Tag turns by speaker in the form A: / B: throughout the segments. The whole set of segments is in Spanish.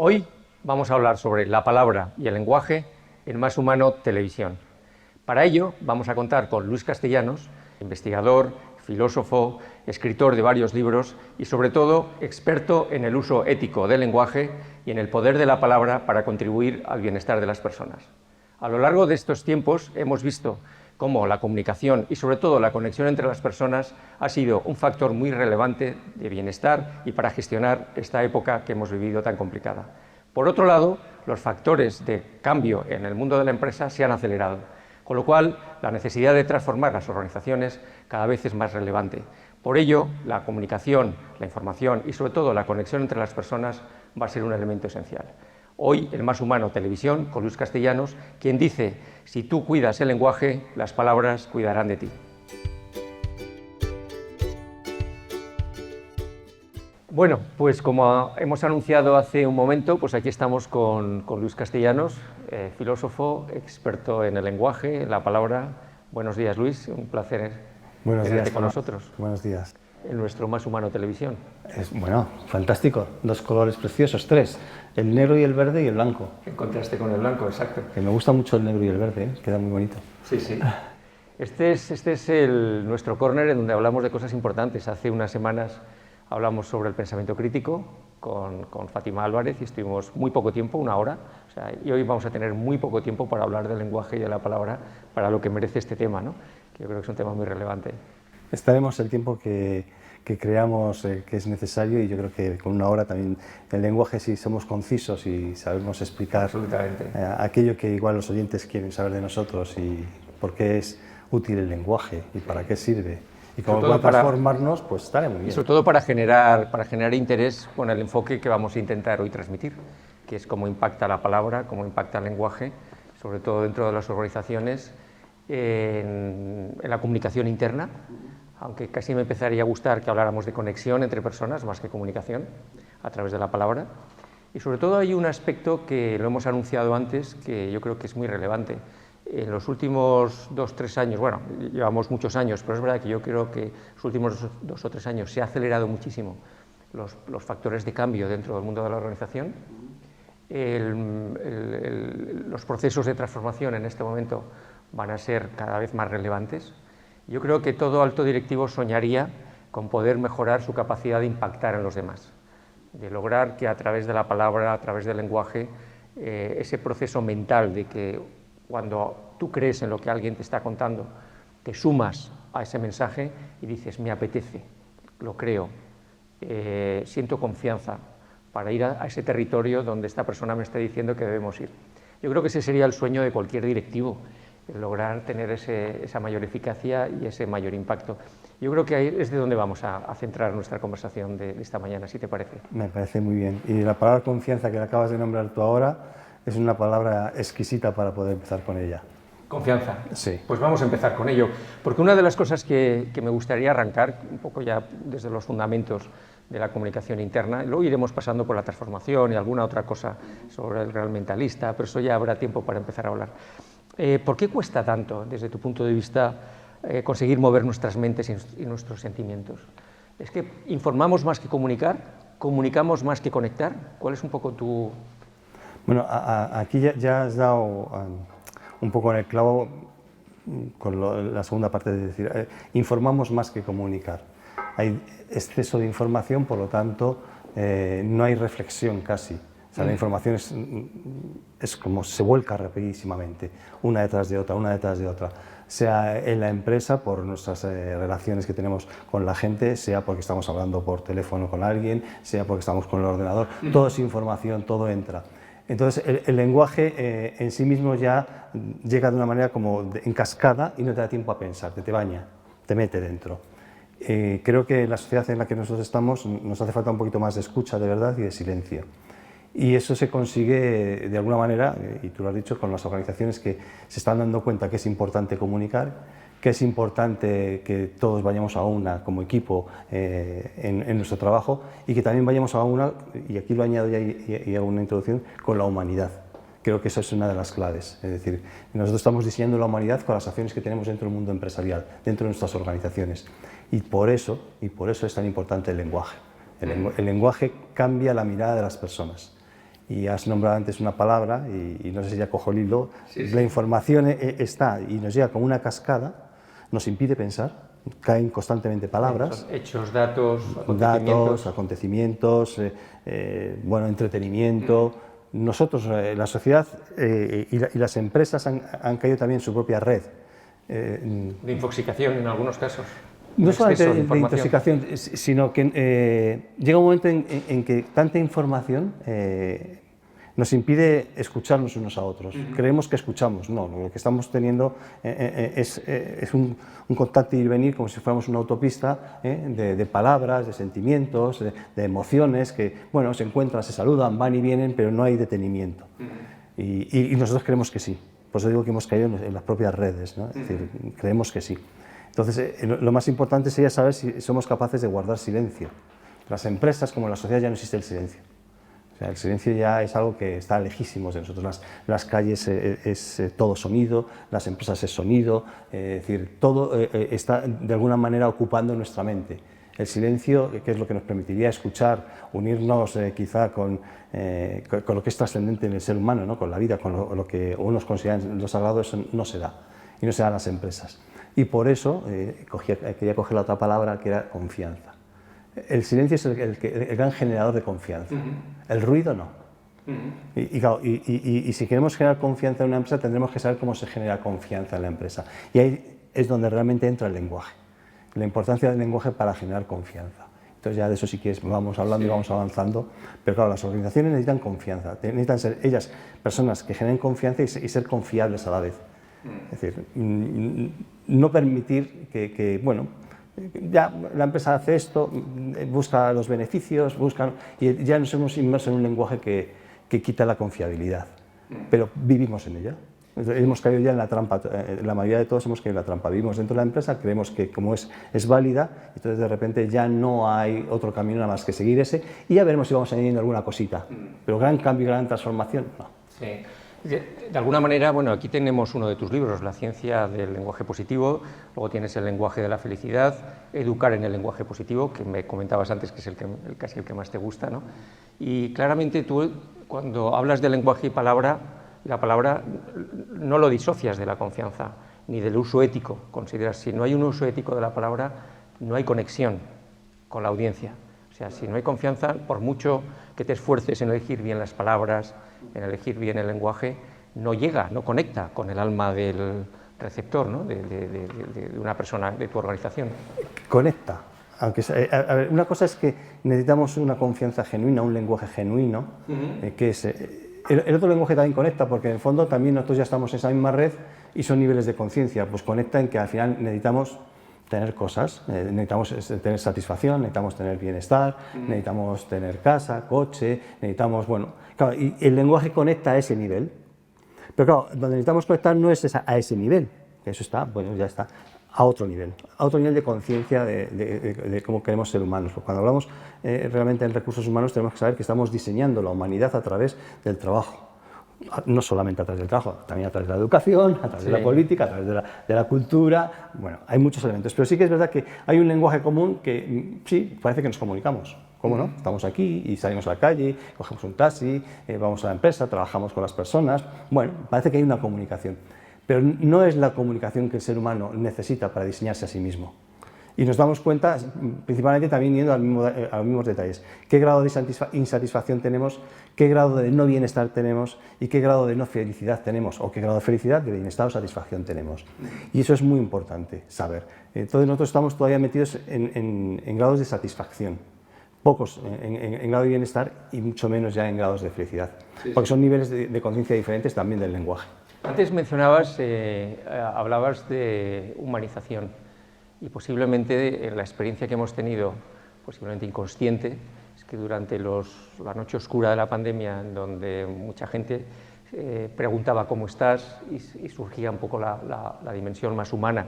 A: Hoy vamos a hablar sobre la palabra y el lenguaje en Más Humano Televisión. Para ello vamos a contar con Luis Castellanos, investigador, filósofo, escritor de varios libros y sobre todo experto en el uso ético del lenguaje y en el poder de la palabra para contribuir al bienestar de las personas. A lo largo de estos tiempos hemos visto cómo la comunicación y sobre todo la conexión entre las personas ha sido un factor muy relevante de bienestar y para gestionar esta época que hemos vivido tan complicada. Por otro lado, los factores de cambio en el mundo de la empresa se han acelerado, con lo cual la necesidad de transformar las organizaciones cada vez es más relevante. Por ello, la comunicación, la información y sobre todo la conexión entre las personas va a ser un elemento esencial. Hoy, en Más Humano Televisión, con Luis Castellanos, quien dice: si tú cuidas el lenguaje, las palabras cuidarán de ti. Bueno, pues como hemos anunciado hace un momento, pues aquí estamos con Luis Castellanos, filósofo, experto en el lenguaje, en la palabra. Buenos días, Luis, un placer tenerte con nosotros.
B: Buenos días.
A: En nuestro Más Humano Televisión.
B: Bueno, fantástico. Dos colores preciosos, tres. El negro y el verde y el blanco.
A: En contraste con el blanco, exacto.
B: Que me gusta mucho el negro y el verde, queda muy bonito.
A: Sí, sí. Este es nuestro córner en donde hablamos de cosas importantes. Hace unas semanas hablamos sobre el pensamiento crítico con Fátima Álvarez y estuvimos muy poco tiempo, una hora. Y hoy vamos a tener muy poco tiempo para hablar del lenguaje y de la palabra para lo que merece este tema, ¿no? Que yo creo que es un tema muy relevante.
B: Estaremos el tiempo que creamos que es necesario y yo creo que con una hora también el lenguaje, si somos concisos y sabemos explicar aquello que igual los oyentes quieren saber de nosotros y por qué es útil el lenguaje y para qué sirve y cómo va a transformarnos, pues estará muy bien.
A: Y sobre todo para generar interés con el enfoque que vamos a intentar hoy transmitir, que es cómo impacta la palabra, cómo impacta el lenguaje, sobre todo dentro de las organizaciones, en la comunicación interna, aunque casi me empezaría a gustar que habláramos de conexión entre personas más que comunicación a través de la palabra. Y sobre todo hay un aspecto que lo hemos anunciado antes que yo creo que es muy relevante. En los últimos 2 o 3 años, bueno, llevamos muchos años, pero es verdad que yo creo que los últimos 2 o 3 años se ha acelerado muchísimo los factores de cambio dentro del mundo de la organización. Los procesos de transformación en este momento van a ser cada vez más relevantes. Yo creo que todo alto directivo soñaría con poder mejorar su capacidad de impactar en los demás, de lograr que a través de la palabra, a través del lenguaje, ese proceso mental de que cuando tú crees en lo que alguien te está contando, te sumas a ese mensaje y dices: me apetece, lo creo, siento confianza para ir a ese territorio donde esta persona me está diciendo que debemos ir. Yo creo que ese sería el sueño de cualquier directivo, lograr tener esa mayor eficacia y ese mayor impacto. Yo creo que ahí es de donde vamos a centrar nuestra conversación de esta mañana, si te parece.
B: Me parece muy bien. Y la palabra confianza que la acabas de nombrar tú ahora es una palabra exquisita para poder empezar con ella.
A: Confianza.
B: Sí.
A: Pues vamos a empezar con ello, porque una de las cosas que me gustaría arrancar, un poco ya desde los fundamentos de la comunicación interna, luego iremos pasando por la transformación y alguna otra cosa sobre el real mentalista, pero eso ya habrá tiempo para empezar a hablar. ¿Por qué cuesta tanto, desde tu punto de vista, conseguir mover nuestras mentes y nuestros sentimientos? ¿Es que informamos más que comunicar? ¿Comunicamos más que conectar? ¿Cuál es un poco tu...?
B: Bueno, aquí ya has dado un poco en el clavo con la segunda parte de decir, informamos más que comunicar. Hay exceso de información, por lo tanto, no hay reflexión casi. O sea, la información es como se vuelca rapidísimamente, una detrás de otra, una detrás de otra. Sea en la empresa por nuestras relaciones que tenemos con la gente, sea porque estamos hablando por teléfono con alguien, sea porque estamos con el ordenador. Todo es información, todo entra. Entonces, el lenguaje en sí mismo ya llega de una manera como en cascada y no te da tiempo a pensar, te baña, te mete dentro. Creo que en la sociedad en la que nosotros estamos nos hace falta un poquito más de escucha de verdad y de silencio. Y eso se consigue de alguna manera, y tú lo has dicho, con las organizaciones que se están dando cuenta que es importante comunicar, que es importante que todos vayamos a una como equipo en nuestro trabajo y que también vayamos a una, y aquí lo añado ya y hago una introducción, con la humanidad. Creo que esa es una de las claves, es decir, nosotros estamos diseñando la humanidad con las acciones que tenemos dentro del mundo empresarial, dentro de nuestras organizaciones, y por eso es tan importante el lenguaje. El lenguaje cambia la mirada de las personas. y has nombrado antes una palabra, y no sé si ya cojo el hilo,
A: sí, sí.
B: La información está y nos llega como una cascada, nos impide pensar, caen constantemente palabras.
A: Son hechos, datos,
B: acontecimientos, bueno, entretenimiento. Nosotros, la sociedad y las empresas han caído también en su propia red.
A: De infoxicación en algunos casos.
B: No solamente de intoxicación, sino que llega un momento en que tanta información nos impide escucharnos unos a otros. Creemos que escuchamos, no, lo que estamos teniendo es un contacto y venir como si fuéramos una autopista de palabras, de sentimientos, de emociones que, bueno, se encuentran, se saludan, van y vienen, pero no hay detenimiento. Y nosotros creemos que sí. Por eso digo que hemos caído en las propias redes, ¿no? Es decir, creemos que sí. Entonces, lo más importante sería saber si somos capaces de guardar silencio. En las empresas, como en la sociedad, ya no existe el silencio. O sea, el silencio ya es algo que está lejísimos de nosotros. Las calles es todo sonido, las empresas es sonido, es decir, todo está de alguna manera ocupando nuestra mente. El silencio, que es lo que nos permitiría escuchar, unirnos quizá con lo que es trascendente en el ser humano, ¿no? Con la vida, con lo que unos consideran lo sagrado, eso no se da, y no se da en las empresas. Y por eso quería coger la otra palabra, que era confianza. El silencio es el gran generador de confianza, el ruido no. Y si queremos generar confianza en una empresa, tendremos que saber cómo se genera confianza en la empresa. Y ahí es donde realmente entra el lenguaje, la importancia del lenguaje para generar confianza. Entonces ya de eso sí que vamos hablando y vamos avanzando, pero claro, las organizaciones necesitan confianza, necesitan ser ellas personas que generen confianza y ser confiables a la vez. Es decir, no permitir que bueno, ya la empresa hace esto, busca los beneficios, y ya nos hemos inmerso en un lenguaje que quita la confiabilidad, pero vivimos en ella. Hemos caído ya en la trampa, la mayoría de todos hemos caído en la trampa. Vivimos dentro de la empresa, creemos que como es válida, entonces de repente ya no hay otro camino nada más que seguir ese, y ya veremos si vamos añadiendo alguna cosita. Pero gran cambio, gran transformación, no.
A: Sí. De alguna manera, bueno, aquí tenemos uno de tus libros, La ciencia del lenguaje positivo, luego tienes El lenguaje de la felicidad, Educar en el lenguaje positivo, que me comentabas antes que es casi el que más te gusta, ¿no? Y claramente tú, cuando hablas de lenguaje y palabra, la palabra no lo disocias de la confianza, ni del uso ético. Consideras, si no hay un uso ético de la palabra, no hay conexión con la audiencia. O sea, si no hay confianza, por mucho que te esfuerces en elegir bien las palabras, en elegir bien el lenguaje, no llega, no conecta con el alma del receptor, ¿no? de una persona de tu organización.
B: Conecta. Aunque, a ver, una cosa es que necesitamos una confianza genuina, un lenguaje genuino, que es... El otro lenguaje también conecta, porque en el fondo también nosotros ya estamos en esa misma red y son niveles de conciencia, pues conecta en que al final necesitamos tener cosas, necesitamos tener satisfacción, necesitamos tener bienestar, necesitamos tener casa, coche, necesitamos, bueno, claro, y el lenguaje conecta a ese nivel, pero claro, donde necesitamos conectar no es a ese nivel, que eso está, bueno, ya está, a otro nivel de conciencia de cómo queremos ser humanos. Porque cuando hablamos realmente en recursos humanos tenemos que saber que estamos diseñando la humanidad a través del trabajo. No solamente a través del trabajo, también a través de la educación, a través de la política, a través de la cultura. Bueno, hay muchos elementos, pero sí que es verdad que hay un lenguaje común que sí, parece que nos comunicamos. ¿Cómo no? Estamos aquí y salimos a la calle, cogemos un taxi, vamos a la empresa, trabajamos con las personas. Bueno, parece que hay una comunicación, pero no es la comunicación que el ser humano necesita para diseñarse a sí mismo. Y nos damos cuenta, principalmente también yendo a los mismos detalles, qué grado de insatisfacción tenemos, qué grado de no bienestar tenemos y qué grado de no felicidad tenemos, o qué grado de felicidad, de bienestar o satisfacción tenemos. Y eso es muy importante saber. Entonces nosotros estamos todavía metidos en grados de satisfacción, pocos en grado de bienestar y mucho menos ya en grados de felicidad, porque son niveles de conciencia diferentes también del lenguaje.
A: Antes mencionabas, hablabas de humanización. Y posiblemente en la experiencia que hemos tenido, posiblemente inconsciente, es que durante la noche oscura de la pandemia, en donde mucha gente preguntaba cómo estás y surgía un poco la dimensión más humana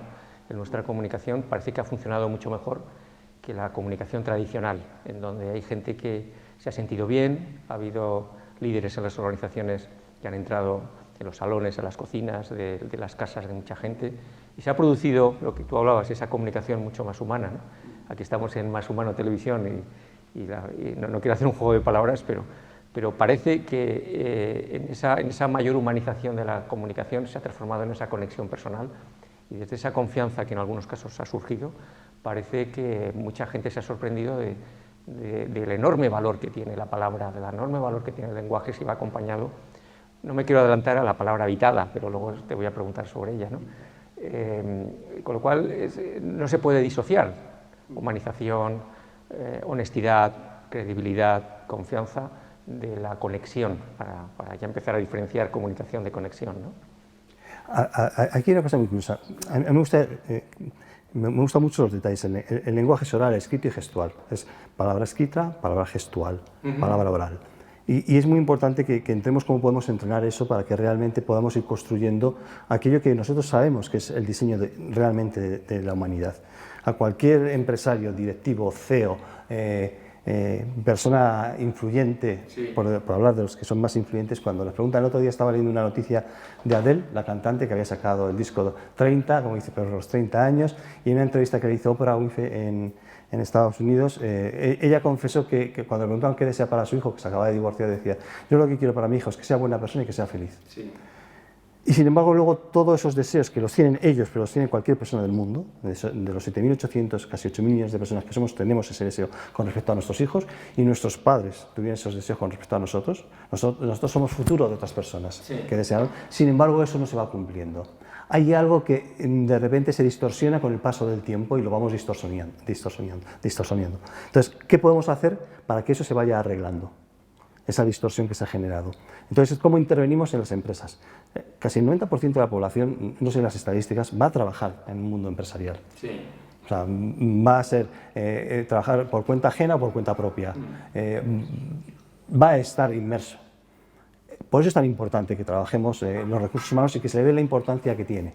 A: de nuestra comunicación, parece que ha funcionado mucho mejor que la comunicación tradicional, en donde hay gente que se ha sentido bien, ha habido líderes en las organizaciones que han entrado en los salones, en las cocinas de las casas de mucha gente, y se ha producido lo que tú hablabas, esa comunicación mucho más humana, ¿no? Aquí estamos en Más Humano Televisión y no quiero hacer un juego de palabras, pero pero parece que en esa mayor humanización de la comunicación se ha transformado en esa conexión personal, y desde esa confianza que en algunos casos ha surgido, parece que mucha gente se ha sorprendido del enorme valor que tiene la palabra, del enorme valor que tiene el lenguaje si va acompañado. No me quiero adelantar a la palabra habitada, pero luego te voy a preguntar sobre ella, ¿no? Con lo cual no se puede disociar humanización, honestidad, credibilidad, confianza de la conexión, para ya empezar a diferenciar comunicación de conexión, ¿no?
B: Aquí hay una cosa muy curiosa. A mí me gustan mucho los detalles. El lenguaje es oral, escrito y gestual. Es palabra escrita, palabra gestual, palabra oral. Y es muy importante que entremos cómo podemos entrenar eso para que realmente podamos ir construyendo aquello que nosotros sabemos que es el diseño realmente de la humanidad. A cualquier empresario, directivo, CEO, persona influyente, sí, por hablar de los que son más influyentes, cuando les preguntan, el otro día estaba leyendo una noticia de Adele, la cantante que había sacado el disco 30, como dice, pero los 30 años, y en una entrevista que le hizo Oprah Winfrey en Estados Unidos, ella confesó que cuando le preguntaban qué desea para su hijo, que se acaba de divorciar, decía, yo lo que quiero para mi hijo es que sea buena persona y que sea feliz. Sí. Y sin embargo, luego todos esos deseos que los tienen ellos, pero los tiene cualquier persona del mundo, de los 7.800, casi 8.000 millones de personas que somos, tenemos ese deseo con respecto a nuestros hijos, y nuestros padres tuvieron esos deseos con respecto a nosotros. Nosotros somos futuro de otras personas, sí, que desearon. Sin embargo, eso no se va cumpliendo. Hay algo que de repente se distorsiona con el paso del tiempo y lo vamos distorsionando. Entonces, ¿qué podemos hacer para que eso se vaya arreglando? Esa distorsión que se ha generado. Entonces, ¿cómo intervenimos en las empresas? Casi el 90% de la población, no sé las estadísticas, va a trabajar en un mundo empresarial. Sí. O sea, va a ser trabajar por cuenta ajena o por cuenta propia. Va a estar inmerso. Por eso es tan importante que trabajemos los recursos humanos y que se le dé la importancia que tiene.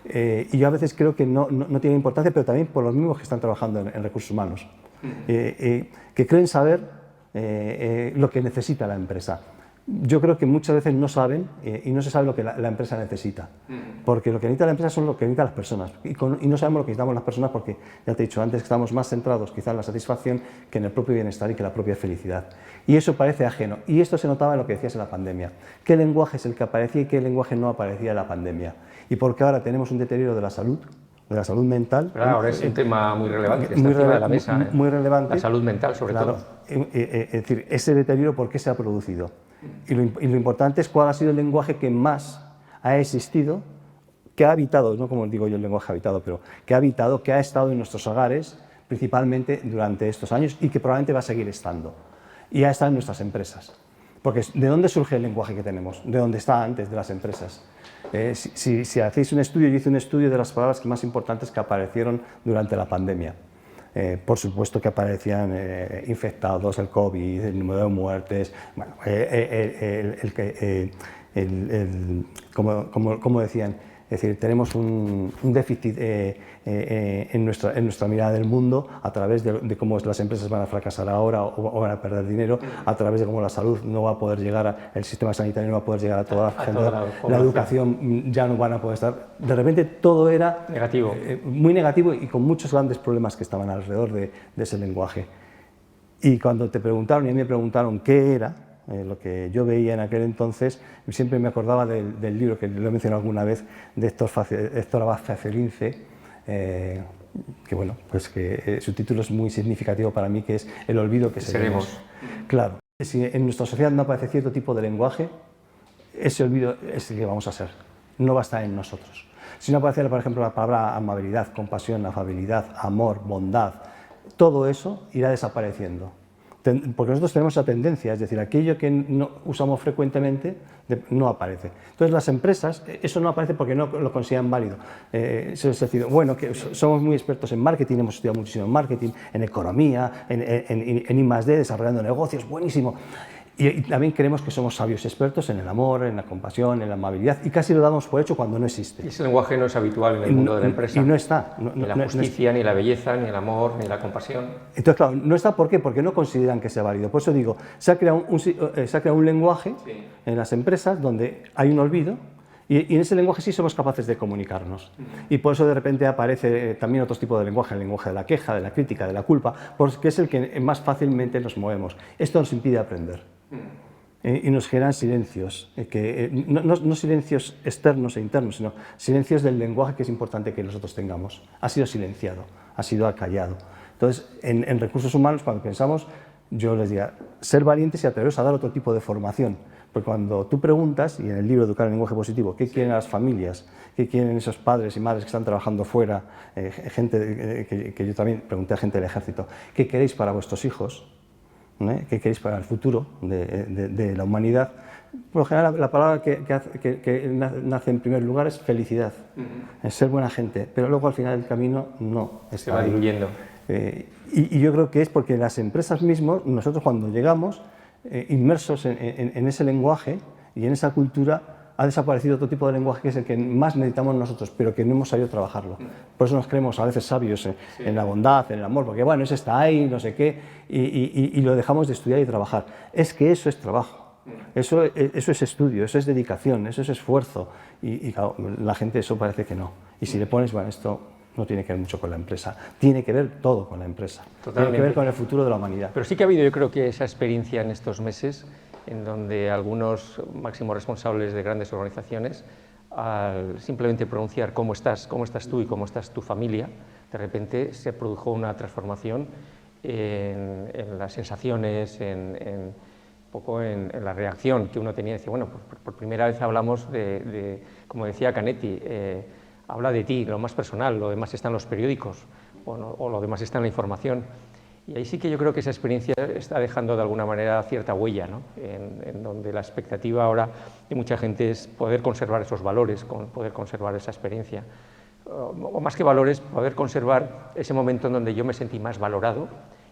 B: Y yo a veces creo que no tiene importancia, pero también por los mismos que están trabajando en recursos humanos, que creen saber lo que necesita la empresa. Yo creo que muchas veces no saben y no se sabe lo que la empresa necesita, porque lo que necesita la empresa son lo que necesitan las personas, y no sabemos lo que necesitamos las personas porque, ya te he dicho antes, que estamos más centrados quizá en la satisfacción que en el propio bienestar y que la propia felicidad. Y eso parece ajeno, y esto se notaba en lo que decías en la pandemia. ¿Qué lenguaje es el que aparecía y qué lenguaje no aparecía en la pandemia? Y porque ahora tenemos un deterioro de la salud mental.
A: Claro, ahora es un tema muy relevante, que está encima de la mesa.
B: Muy relevante.
A: La salud mental, sobre todo.
B: Es decir, ese deterioro, ¿por qué se ha producido? Y lo importante es cuál ha sido el lenguaje que más ha existido, que ha habitado, no como digo yo el lenguaje habitado, pero que ha habitado, que ha estado en nuestros hogares, principalmente durante estos años, y que probablemente va a seguir estando. Y ha estado en nuestras empresas. Porque ¿de dónde surge el lenguaje que tenemos? De dónde está antes, de las empresas. Si hacéis un estudio, yo hice un estudio de las palabras más importantes que aparecieron durante la pandemia. Por supuesto que aparecían infectados, el COVID, el número de muertes, bueno, como decían, es decir, tenemos un déficit en nuestra mirada del mundo a través de cómo las empresas van a fracasar ahora o van a perder dinero, a través de cómo la salud no va a poder llegar, el sistema sanitario no va a poder llegar a toda la gente, la educación ya no van a poder estar. De repente todo era
A: negativo,
B: muy negativo y con muchos grandes problemas que estaban alrededor de ese lenguaje. Y cuando te preguntaron, y a mí me preguntaron qué era, lo que yo veía en aquel entonces, siempre me acordaba del libro, que lo he mencionado alguna vez, de Héctor Abad Facelince, que bueno, pues que su título es muy significativo para mí, que es El olvido que seremos. Claro, si en nuestra sociedad no aparece cierto tipo de lenguaje, ese olvido es el que vamos a ser, no va a estar en nosotros. Si no aparece, por ejemplo, la palabra amabilidad, compasión, afabilidad, amor, bondad, todo eso irá desapareciendo. Porque nosotros tenemos esa tendencia, es decir, aquello que no usamos frecuentemente no aparece. Entonces las empresas, eso no aparece porque no lo consideran válido. Es decir, bueno, que somos muy expertos en marketing, hemos estudiado muchísimo en marketing, en economía, en I+D, desarrollando negocios, buenísimo. Y también creemos que somos sabios expertos en el amor, en la compasión, en la amabilidad, y casi lo damos por hecho cuando no existe.
A: Y ese lenguaje no es habitual en el mundo de la empresa.
B: Y no está.
A: Ni la justicia, ni la belleza, ni el amor, ni la compasión.
B: Entonces, claro, no está, ¿por qué? Porque no consideran que sea válido. Por eso digo, se ha creado un lenguaje en las empresas donde hay un olvido, y en ese lenguaje sí somos capaces de comunicarnos. Y por eso de repente aparece también otro tipo de lenguaje, el lenguaje de la queja, de la crítica, de la culpa, porque es el que más fácilmente nos movemos. Esto nos impide aprender. Y nos generan silencios, no silencios externos e internos, sino silencios del lenguaje que es importante que nosotros tengamos. Ha sido silenciado, ha sido acallado. Entonces, en recursos humanos, cuando pensamos, yo les diría, ser valientes y atreveros a dar otro tipo de formación. Porque cuando tú preguntas, y en el libro Educar en lenguaje positivo, ¿qué quieren las familias? ¿Qué quieren esos padres y madres que están trabajando fuera? Gente que yo también pregunté a gente del ejército, ¿qué queréis para vuestros hijos? ¿Qué queréis para el futuro de la humanidad? Por lo general, la palabra que nace en primer lugar es felicidad, es ser buena gente, pero luego al final del camino no está
A: se va diluyendo.
B: Y yo creo que es porque las empresas mismas, nosotros cuando llegamos, inmersos en ese lenguaje y en esa cultura, ha desaparecido otro tipo de lenguaje que es el que más necesitamos nosotros, pero que no hemos sabido trabajarlo. Por eso nos creemos a veces sabios en la bondad, en el amor, porque bueno, eso está ahí, no sé qué, y lo dejamos de estudiar y trabajar. Es que eso es trabajo, eso es estudio, eso es dedicación, eso es esfuerzo, y claro, la gente eso parece que no. Y si le pones, bueno, esto no tiene que ver mucho con la empresa, tiene que ver todo con la empresa,
A: Totalmente.
B: Tiene que ver con el futuro de la humanidad.
A: Pero sí que ha habido, yo creo que esa experiencia en estos meses, en donde algunos máximos responsables de grandes organizaciones, al simplemente pronunciar cómo estás tú y cómo estás tu familia, de repente se produjo una transformación en las sensaciones, un poco en la reacción que uno tenía. Decía, bueno, pues por primera vez hablamos como decía Canetti, habla de ti, lo más personal, lo demás está en los periódicos o lo demás está en la información. Y ahí sí que yo creo que esa experiencia está dejando de alguna manera cierta huella, ¿no? En donde la expectativa ahora de mucha gente es poder conservar esos valores, poder conservar esa experiencia. O más que valores, poder conservar ese momento en donde yo me sentí más valorado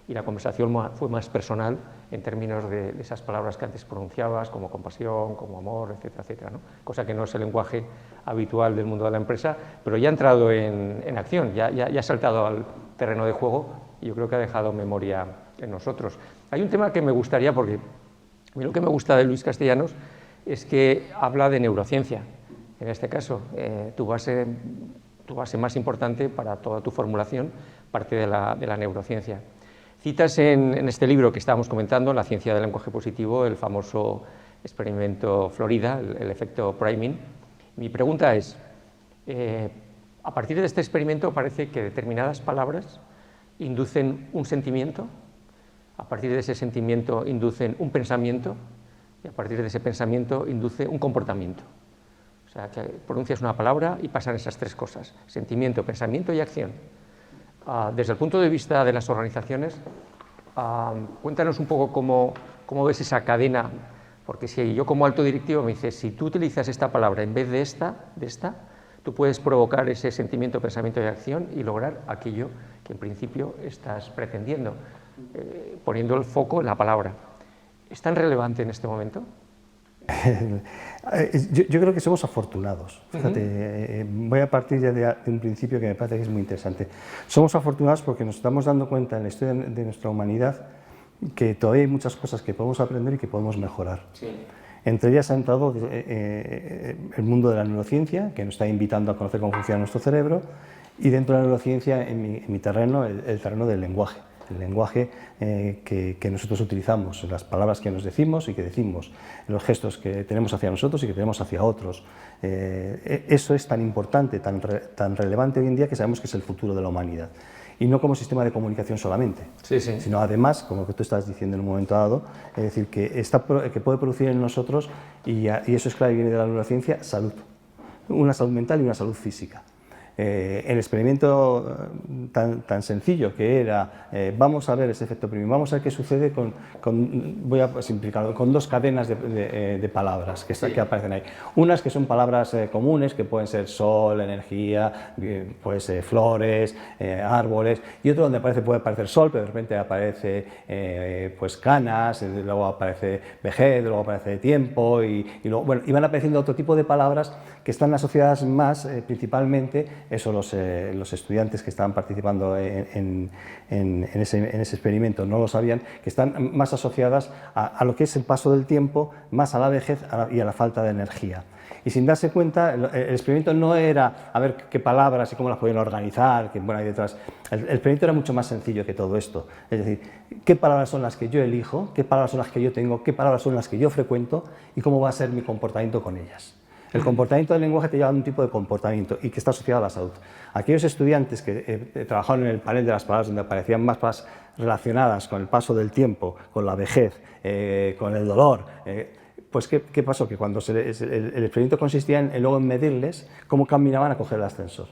A: y la conversación fue más personal en términos de esas palabras que antes pronunciabas, como compasión, como amor, etcétera, etcétera, ¿no? Cosa que no es el lenguaje habitual del mundo de la empresa, pero ya ha entrado en acción, ya ha saltado al terreno de juego y yo creo que ha dejado memoria en nosotros. Hay un tema que me gustaría, porque a mí lo que me gusta de Luis Castellanos es que habla de neurociencia, en este caso, tu base más importante para toda tu formulación parte de la neurociencia. Citas en este libro que estábamos comentando, La ciencia del lenguaje positivo, el famoso experimento Florida, el efecto priming. Mi pregunta es, a partir de este experimento parece que determinadas palabras inducen un sentimiento, a partir de ese sentimiento inducen un pensamiento y a partir de ese pensamiento induce un comportamiento. O sea, que pronuncias una palabra y pasan esas tres cosas, sentimiento, pensamiento y acción. Desde el punto de vista de las organizaciones, cuéntanos un poco cómo ves esa cadena, porque si yo como alto directivo me dices, si tú utilizas esta palabra en vez de esta, tú puedes provocar ese sentimiento, pensamiento y acción y lograr aquello que en principio estás pretendiendo, poniendo el foco en la palabra. ¿Es tan relevante en este momento?
B: Yo creo que somos afortunados. Fíjate, voy a partir ya de un principio que me parece que es muy interesante. Somos afortunados porque nos estamos dando cuenta en la historia de nuestra humanidad que todavía hay muchas cosas que podemos aprender y que podemos mejorar. Sí. Entre ellas ha entrado el mundo de la neurociencia, que nos está invitando a conocer cómo funciona nuestro cerebro, y dentro de la neurociencia, en mi terreno, el terreno del lenguaje. El lenguaje que nosotros utilizamos, las palabras que nos decimos y que decimos, los gestos que tenemos hacia nosotros y que tenemos hacia otros. Eso es tan importante, tan relevante hoy en día que sabemos que es el futuro de la humanidad. Y no como sistema de comunicación solamente, sino además, como que tú estás diciendo en un momento dado, es decir, que puede producir en nosotros, y eso es claro y viene de la neurociencia, salud. Una salud mental y una salud física. El experimento tan sencillo que era, vamos a ver ese efecto priming, vamos a ver qué sucede voy a simplificarlo, con dos cadenas de palabras que aparecen ahí. Unas que son palabras comunes, que pueden ser sol, energía, flores, árboles, y otro donde puede aparecer sol, pero de repente aparece canas, luego aparece vejez, luego aparece tiempo, y van apareciendo otro tipo de palabras que están asociadas más principalmente eso los estudiantes que estaban participando en ese experimento no lo sabían, que están más asociadas a lo que es el paso del tiempo, más a la vejez y a la falta de energía. Y sin darse cuenta, el experimento no era a ver qué palabras y cómo las podían organizar, qué bueno hay detrás. El experimento era mucho más sencillo que todo esto. Es decir, qué palabras son las que yo elijo, qué palabras son las que yo tengo, qué palabras son las que yo frecuento y cómo va a ser mi comportamiento con ellas. El comportamiento del lenguaje te lleva a un tipo de comportamiento y que está asociado a la salud. Aquellos estudiantes que trabajaron en el panel de las palabras, donde aparecían más palabras relacionadas con el paso del tiempo, con la vejez, con el dolor, pues ¿qué pasó? Que cuando el experimento consistía luego en medirles cómo caminaban a coger el ascensor,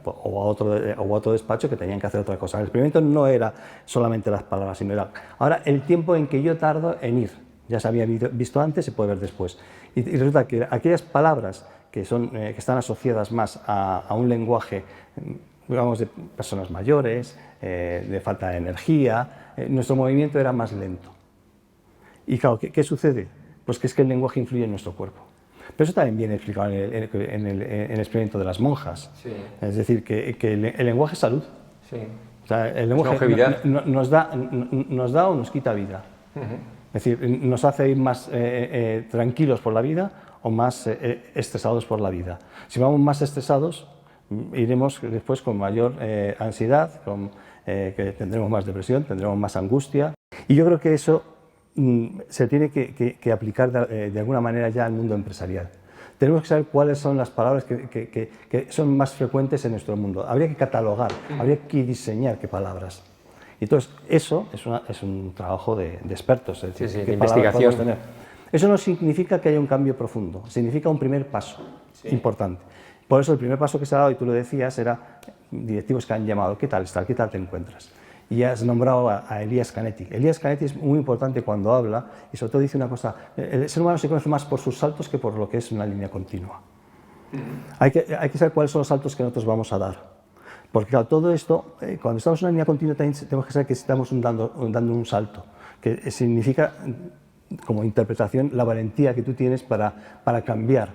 B: o a otro despacho que tenían que hacer otra cosa. El experimento no era solamente las palabras, sino era ahora el tiempo en que yo tardo en ir. Ya se había visto antes, se puede ver después. Y resulta que aquellas palabras que están asociadas más a un lenguaje, digamos, de personas mayores, de falta de energía, nuestro movimiento era más lento. Y claro, ¿qué sucede? Pues que es que el lenguaje influye en nuestro cuerpo. Pero eso también viene explicado en el experimento de las monjas. Sí. Es decir, que el lenguaje es salud. Sí. O sea, el lenguaje nos da o nos quita vida. Es decir, nos hace ir más tranquilos por la vida o más estresados por la vida. Si vamos más estresados, iremos después con mayor ansiedad, que tendremos más depresión, tendremos más angustia. Y yo creo que eso se tiene que aplicar de alguna manera ya al mundo empresarial. Tenemos que saber cuáles son las palabras que son más frecuentes en nuestro mundo. Habría que catalogar, habría que diseñar qué palabras. Y entonces, eso es un trabajo de expertos, es decir, qué palabras podemos tener. Eso no significa que haya un cambio profundo, significa un primer paso importante. Por eso el primer paso que se ha dado, y tú lo decías, era directivos que han llamado, ¿qué tal estás? ¿Qué tal te encuentras? Y has nombrado a Elias Canetti. Elias Canetti es muy importante cuando habla y sobre todo dice una cosa, el ser humano se conoce más por sus saltos que por lo que es una línea continua. Hay que saber cuáles son los saltos que nosotros vamos a dar. Porque claro, todo esto, cuando estamos en una línea continua también tenemos que saber que estamos dando un salto, que significa, como interpretación, la valentía que tú tienes para cambiar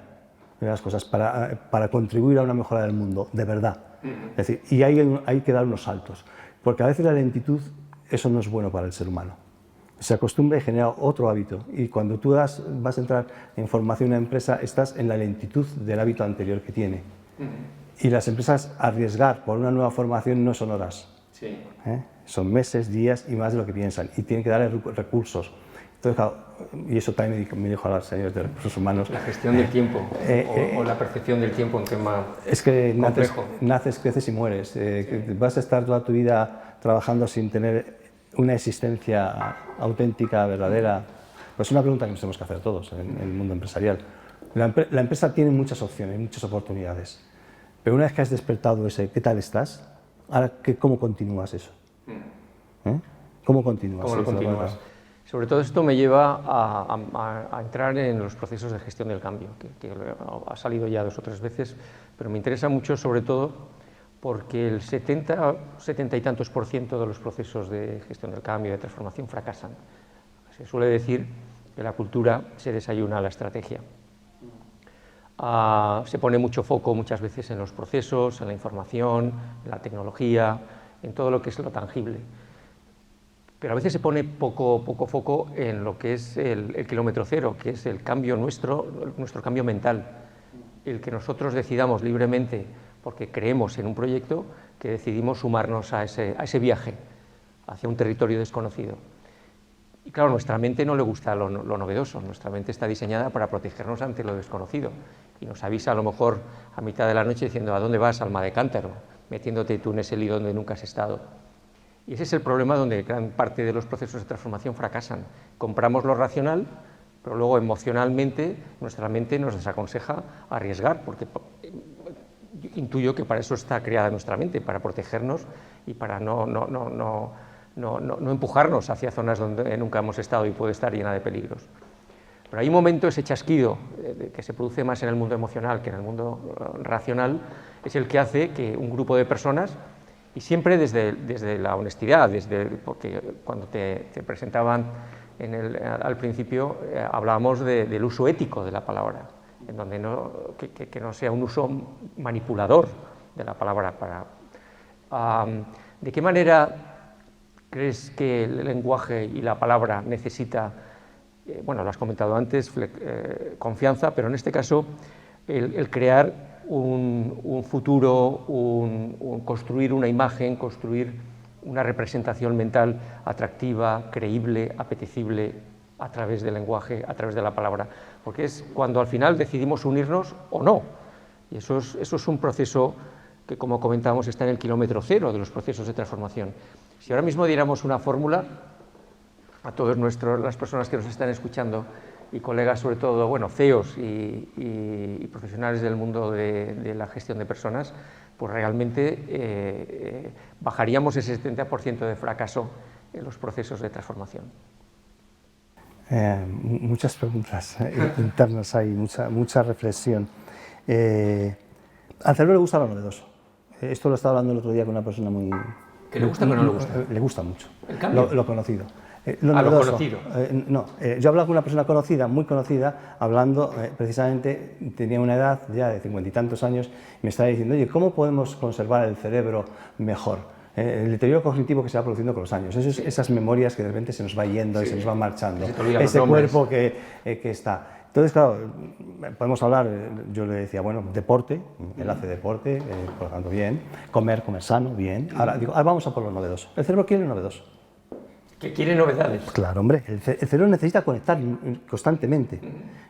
B: las cosas, para contribuir a una mejora del mundo, de verdad. Es decir, y hay que dar unos saltos. Porque a veces la lentitud, eso no es bueno para el ser humano. Se acostumbra y genera otro hábito. Y cuando tú vas a entrar en formación en una empresa, estás en la lentitud del hábito anterior que tiene. Y las empresas arriesgar por una nueva formación no son horas. Sí. Son meses, días y más de lo que piensan. Y tienen que darle recursos. Entonces, claro, y eso también me dijo a los señores de recursos humanos.
A: La gestión del tiempo o la percepción del tiempo en tema
B: es que naces, creces y mueres. Vas a estar toda tu vida trabajando sin tener una existencia auténtica, verdadera. Pues es una pregunta que nos tenemos que hacer todos en el mundo empresarial. La empresa tiene muchas opciones, muchas oportunidades. Pero una vez que has despertado ese ¿qué tal estás? Ahora, ¿cómo continúas eso? ¿Cómo continúas?
A: ¿Cómo lo continúas? Sobre todo esto me lleva a entrar en los procesos de gestión del cambio, que ha salido ya 2 o 3 veces, pero me interesa mucho sobre todo porque el 70 y tantos % de los procesos de gestión del cambio, de transformación, fracasan. Se suele decir que la cultura se desayuna a la estrategia. Se pone mucho foco muchas veces en los procesos, en la información, en la tecnología, en todo lo que es lo tangible. Pero a veces se pone poco foco en lo que es el kilómetro cero, que es el cambio nuestro cambio mental. El que nosotros decidamos libremente, porque creemos en un proyecto, que decidimos sumarnos a ese viaje hacia un territorio desconocido. Y claro, nuestra mente no le gusta lo novedoso, nuestra mente está diseñada para protegernos ante lo desconocido. Y nos avisa a lo mejor a mitad de la noche diciendo ¿a dónde vas, alma de cántaro? Metiéndote tú en ese lío donde nunca has estado. Y ese es el problema donde gran parte de los procesos de transformación fracasan. Compramos lo racional, pero luego emocionalmente nuestra mente nos desaconseja arriesgar, porque intuyo que para eso está creada nuestra mente, para protegernos y para no empujarnos hacia zonas donde nunca hemos estado y puede estar llena de peligros. Pero hay un momento, ese chasquido que se produce más en el mundo emocional que en el mundo racional, es el que hace que un grupo de personas, y siempre desde la honestidad, porque cuando te presentaban al principio hablábamos del uso ético de la palabra, en donde que no sea un uso manipulador de la palabra. ¿De qué manera crees que el lenguaje y la palabra necesita, bueno, lo has comentado antes, confianza, pero en este caso el crear un futuro, construir una imagen, construir una representación mental atractiva, creíble, apetecible a través del lenguaje, a través de la palabra? Porque es cuando al final decidimos unirnos o no. Y eso es un proceso que, como comentábamos, está en el kilómetro cero de los procesos de transformación. Si ahora mismo diéramos una fórmula a todas las personas que nos están escuchando y colegas, sobre todo, bueno, CEOs y profesionales del mundo de la gestión de personas, pues realmente bajaríamos ese 70% de fracaso en los procesos de transformación.
B: Muchas preguntas internas hay, mucha reflexión. Al cerebro le gusta lo novedoso. Esto lo estaba hablando el otro día con una persona muy...
A: ¿Que le gusta o que no le gusta?
B: Le gusta mucho.
A: ¿El cambio?
B: Lo conocido.
A: Lo conocido.
B: Yo hablaba con una persona conocida, muy conocida, hablando, precisamente, tenía una edad ya de 50 y tantos años, y me estaba diciendo, oye, ¿cómo podemos conservar el cerebro mejor? El deterioro cognitivo que se va produciendo con los años, esas memorias que de repente se nos va yendo y se nos va marchando, ese cuerpo que está. Entonces, claro, podemos hablar, yo le decía, bueno, deporte, él hace deporte, por lo tanto, bien, comer sano, bien. Ahora digo, vamos a por lo novedoso. El cerebro quiere lo novedoso.
A: ¿Que quiere novedades?
B: Claro, hombre, el cerebro necesita conectar constantemente.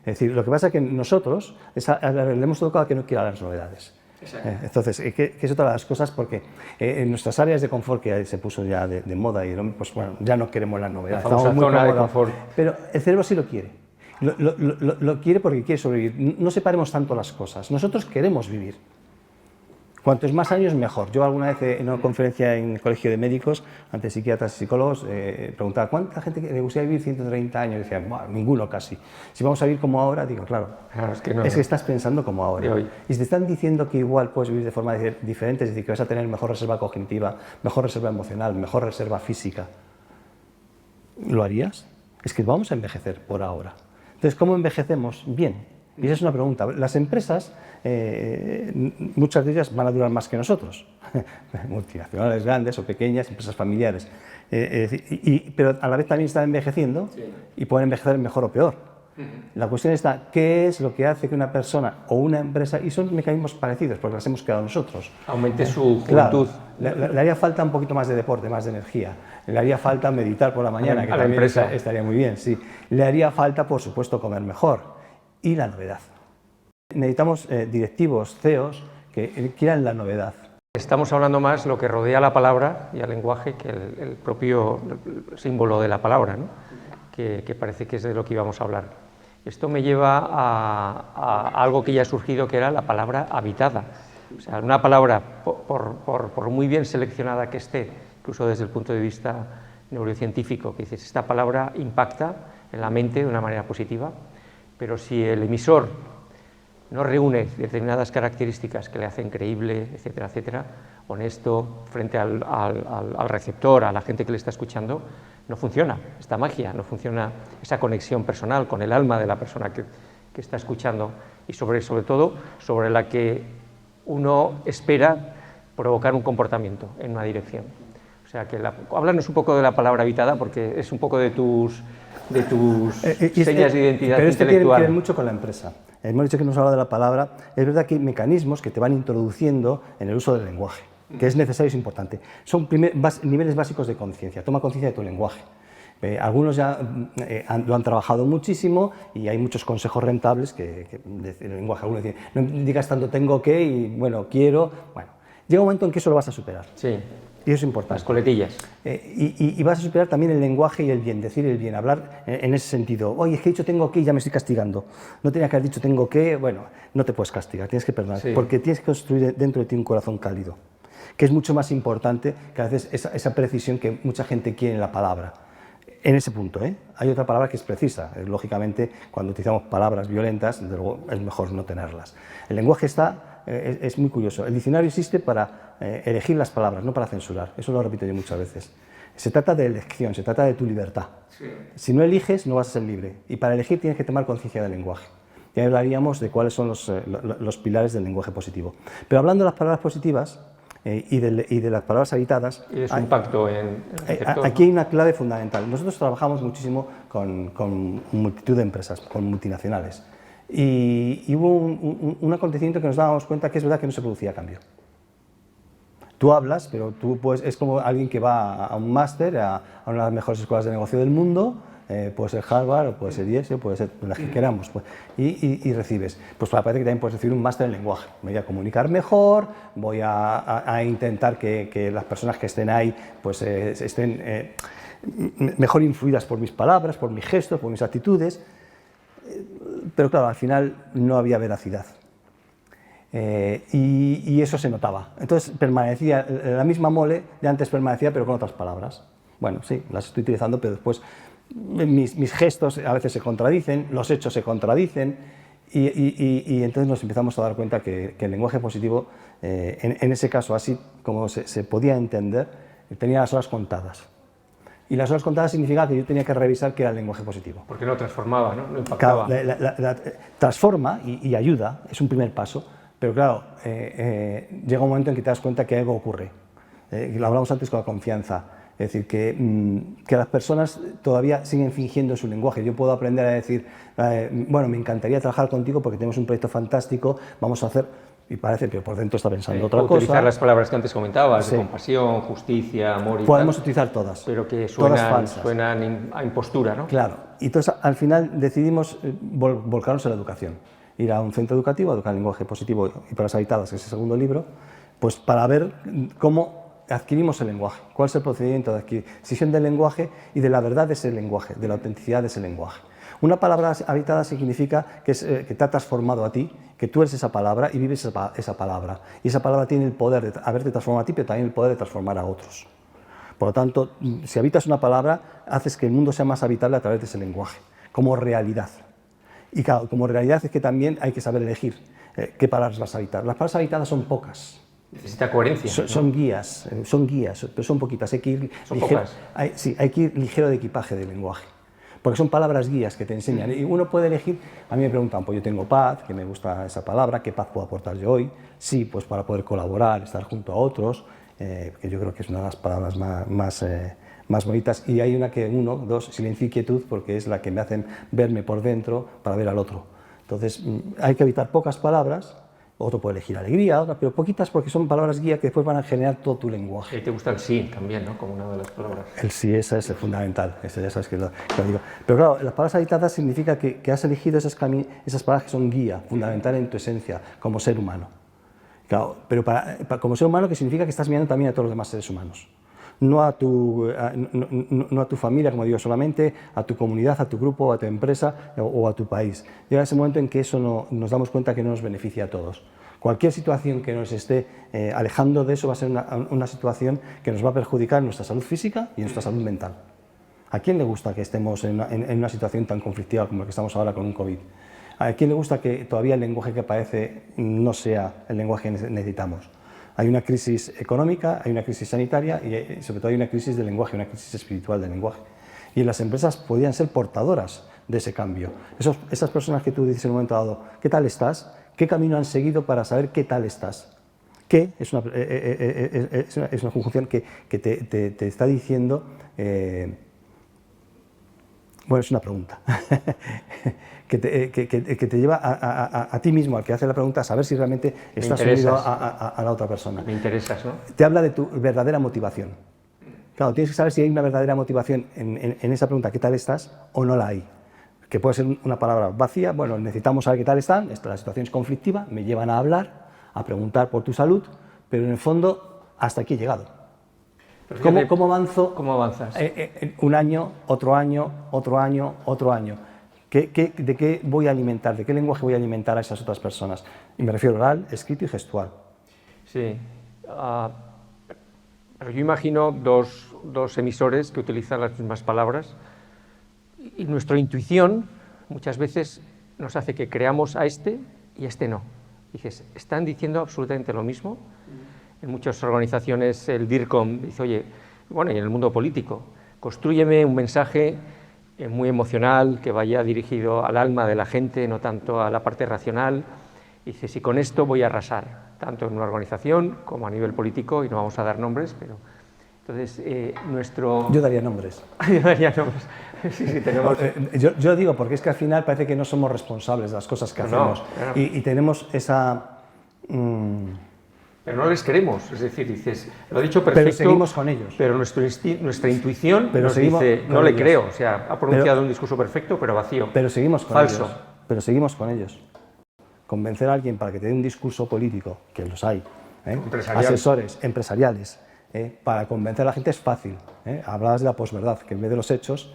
B: Es decir, lo que pasa es que nosotros le hemos tocado a que no quiera las novedades. Entonces, que es otra de las cosas, porque en nuestras áreas de confort, que se puso ya de moda, y pues bueno, ya no queremos las novedades.
A: La famosa zona de confort.
B: Pero el cerebro sí lo quiere. Lo quiere porque quiere sobrevivir. No separemos tanto las cosas. Nosotros queremos vivir. Cuantos más años, mejor. Yo alguna vez en una conferencia en el colegio de médicos, ante psiquiatras y psicólogos, preguntaba, ¿cuánta gente le gustaría vivir 130 años? Y decía, bueno, ninguno casi. Si vamos a vivir como ahora, digo, claro,
A: es que no.
B: Es que estás pensando como ahora. Y si te están diciendo que igual puedes vivir de forma diferente, es decir, que vas a tener mejor reserva cognitiva, mejor reserva emocional, mejor reserva física, ¿lo harías? Es que vamos a envejecer por ahora. Entonces, ¿cómo envejecemos? Bien. Y esa es una pregunta. Las empresas, muchas de ellas van a durar más que nosotros. Multinacionales grandes o pequeñas, empresas familiares. Pero a la vez también están envejeciendo y pueden envejecer mejor o peor. La cuestión está, ¿qué es lo que hace que una persona o una empresa, y son mecanismos parecidos porque las hemos creado nosotros,
A: aumente su juventud?
B: Claro, le haría falta un poquito más de deporte, más de energía. Le haría falta meditar por la mañana, que
A: a la
B: también
A: empresa
B: estaría muy bien, sí. Le haría falta, por supuesto, comer mejor. Y la novedad. Necesitamos directivos, CEOs, que quieran la novedad.
A: Estamos hablando más lo que rodea la palabra y al lenguaje que el propio símbolo de la palabra, ¿no? que parece que es de lo que íbamos a hablar. Esto me lleva a algo que ya ha surgido, que era la palabra habitada. O sea, una palabra, por muy bien seleccionada que esté, incluso desde el punto de vista neurocientífico, que dices, esta palabra impacta en la mente de una manera positiva, pero si el emisor no reúne determinadas características que le hacen creíble, etcétera, etcétera, honesto, frente al receptor, a la gente que le está escuchando, no funciona esta magia, no funciona esa conexión personal con el alma de la persona que está escuchando y sobre todo sobre la que uno espera provocar un comportamiento en una dirección. O sea, que háblanos un poco de la palabra habitada, porque es un poco de tus señas de identidad
B: pero
A: intelectual.
B: Pero tiene que ver mucho con la empresa. Hemos dicho que nos habla de la palabra. Es verdad que hay mecanismos que te van introduciendo en el uso del lenguaje, que es necesario y es importante. Son niveles básicos de conciencia. Toma conciencia de tu lenguaje. Algunos ya lo han trabajado muchísimo y hay muchos consejos rentables que el lenguaje. Algunos dicen, no digas tanto tengo que y bueno, quiero. Bueno, llega un momento en que eso lo vas a superar.
A: Sí.
B: Y eso es importante.
A: Las coletillas.
B: Y vas a superar también el lenguaje y el bien, decir el bien, hablar en ese sentido. Oye, es que he dicho tengo que y ya me estoy castigando. No tenía que haber dicho tengo que, bueno, no te puedes castigar, tienes que perdonar, porque tienes que construir dentro de ti un corazón cálido, que es mucho más importante que a veces esa precisión que mucha gente quiere en la palabra. En ese punto, hay otra palabra que es precisa. Lógicamente, cuando utilizamos palabras violentas, desde luego es mejor no tenerlas. El lenguaje es muy curioso. El diccionario existe para elegir las palabras, no para censurar. Eso lo repito yo muchas veces. Se trata de elección, se trata de tu libertad. Sí. Si no eliges, no vas a ser libre. Y para elegir tienes que tomar conciencia del lenguaje. y ahí hablaríamos de cuáles son los pilares del lenguaje positivo. Pero hablando de las palabras positivas y de las palabras habitadas,
A: y su impacto en el sector,
B: aquí hay una clave fundamental. Nosotros trabajamos muchísimo con multitud de empresas, con multinacionales, y hubo un acontecimiento que nos dábamos cuenta que es verdad que no se producía cambio. Tú hablas, pero tú es como alguien que va a un máster, a una de las mejores escuelas de negocio del mundo, puede ser Harvard, o puede ser IES, puede ser la que queramos, pues, y recibes. Pues parece que también puedes recibir un máster en lenguaje. Me voy a comunicar mejor, voy a intentar que las personas que estén ahí pues, estén mejor influidas por mis palabras, por mis gestos, por mis actitudes, pero claro, al final no había veracidad. Y eso se notaba. Entonces permanecía, la misma mole de antes permanecía, pero con otras palabras. Bueno, sí, las estoy utilizando, pero después mis gestos a veces se contradicen, los hechos se contradicen, y entonces nos empezamos a dar cuenta que el lenguaje positivo, en ese caso, así como se podía entender, tenía las horas contadas. Y las horas contadas significaba que yo tenía que revisar qué era el lenguaje positivo.
A: Porque no transformaba, ¿no? No impactaba.
B: Transforma y ayuda, es un primer paso. Pero claro, llega un momento en que te das cuenta que algo ocurre. Lo hablamos antes con la confianza. Es decir, que las personas todavía siguen fingiendo su lenguaje. Yo puedo aprender a decir, bueno, me encantaría trabajar contigo porque tenemos un proyecto fantástico, vamos a hacer... Y parece que por dentro está pensando otra cosa.
A: Utilizar las palabras que antes comentabas, de compasión, justicia, amor y
B: podemos utilizar todas.
A: Pero que suenan a impostura, ¿no?
B: Claro. Y entonces al final decidimos volcarnos a la educación. Ir a un centro educativo, a educar el lenguaje positivo y palabras habitadas, que es el segundo libro, pues para ver cómo adquirimos el lenguaje, cuál es el procedimiento de adquisición del lenguaje y de la verdad de ese lenguaje, de la autenticidad de ese lenguaje. Una palabra habitada significa que te ha transformado a ti, que tú eres esa palabra y vives esa palabra. Y esa palabra tiene el poder de haberte transformado a ti, pero también el poder de transformar a otros. Por lo tanto, si habitas una palabra, haces que el mundo sea más habitable a través de ese lenguaje, como realidad. Y claro, como realidad es que también hay que saber elegir qué palabras vas a habitar. Las palabras habitadas son pocas.
A: Necesita coherencia.
B: Son guías, pero son poquitas. Hay que ir
A: pocas.
B: Hay que ir ligero de equipaje del lenguaje. Porque son palabras guías que te enseñan. Y uno puede elegir, a mí me preguntan, pues yo tengo paz, que me gusta esa palabra, ¿qué paz puedo aportar yo hoy? Sí, pues para poder colaborar, estar junto a otros, que yo creo que es una de las palabras más bonitas. Y hay dos, silencio y quietud, porque es la que me hacen verme por dentro para ver al otro. Entonces, hay que evitar pocas palabras. Otro puede elegir alegría, otra, pero poquitas porque son palabras guía que después van a generar todo tu lenguaje.
A: Y te gusta el sí también, ¿no? Como una de las palabras.
B: El sí, esa es fundamental, ese ya sabes que lo digo. Pero claro, las palabras habitadas significa que has elegido esas palabras que son guía, fundamental en tu esencia, como ser humano. Claro, pero como ser humano, que significa que estás mirando también a todos los demás seres humanos. No a tu familia, como digo, solamente a tu comunidad, a tu grupo, a tu empresa o a tu país. Llega ese momento en que eso nos damos cuenta que no nos beneficia a todos. Cualquier situación que nos esté alejando de eso va a ser una situación que nos va a perjudicar en nuestra salud física y en nuestra salud mental. ¿A quién le gusta que estemos en una situación tan conflictiva como la que estamos ahora con un COVID? ¿A quién le gusta que todavía el lenguaje que aparece no sea el lenguaje que necesitamos? Hay una crisis económica, hay una crisis sanitaria y sobre todo hay una crisis del lenguaje, una crisis espiritual del lenguaje. Y las empresas podrían ser portadoras de ese cambio. Esas personas que tú dices en un momento dado, ¿qué tal estás? ¿Qué camino han seguido para saber qué tal estás? ¿Qué? Es una conjunción que te está diciendo... bueno, es una pregunta. que te lleva a ti mismo, al que hace la pregunta, a saber si realmente estás unido a la otra persona.
A: Me interesas, ¿no?
B: Te habla de tu verdadera motivación. Claro, tienes que saber si hay una verdadera motivación en esa pregunta, ¿qué tal estás? O no la hay. Que puede ser una palabra vacía, bueno, necesitamos saber qué tal están, la situación es conflictiva, me llevan a hablar, a preguntar por tu salud, pero en el fondo, hasta aquí he llegado. ¿Cómo avanzo?
A: ¿Cómo avanzas?
B: Un año, otro año, otro año, otro año. ¿De qué voy a alimentar? ¿De qué lenguaje voy a alimentar a esas otras personas? Y me refiero oral, escrito y gestual.
A: Sí. Pero yo imagino dos emisores que utilizan las mismas palabras y nuestra intuición muchas veces nos hace que creamos a este y a este no. Dices, ¿están diciendo absolutamente lo mismo? En muchas organizaciones el DIRCOM dice, oye, bueno, y en el mundo político, constrúyeme un mensaje muy emocional, que vaya dirigido al alma de la gente, no tanto a la parte racional. Y dice, si con esto voy a arrasar, tanto en una organización como a nivel político, y no vamos a dar nombres, pero... Entonces, nuestro...
B: Yo daría nombres.
A: Yo daría nombres. Sí, sí, tenemos...
B: yo digo, porque es que al final parece que no somos responsables de las cosas que hacemos.
A: No.
B: Y tenemos esa...
A: Pero no les queremos, es decir, dices, lo ha dicho perfecto,
B: pero seguimos con ellos.
A: Pero nuestra intuición
B: pero
A: nos dice, no le creo, o sea, ha pronunciado un discurso perfecto, pero vacío.
B: Pero seguimos con
A: falso.
B: ellos. Pero seguimos con ellos. Convencer a alguien para que te dé un discurso político, que los hay, asesores empresariales, para convencer a la gente es fácil. Hablabas de la posverdad, que en vez de los hechos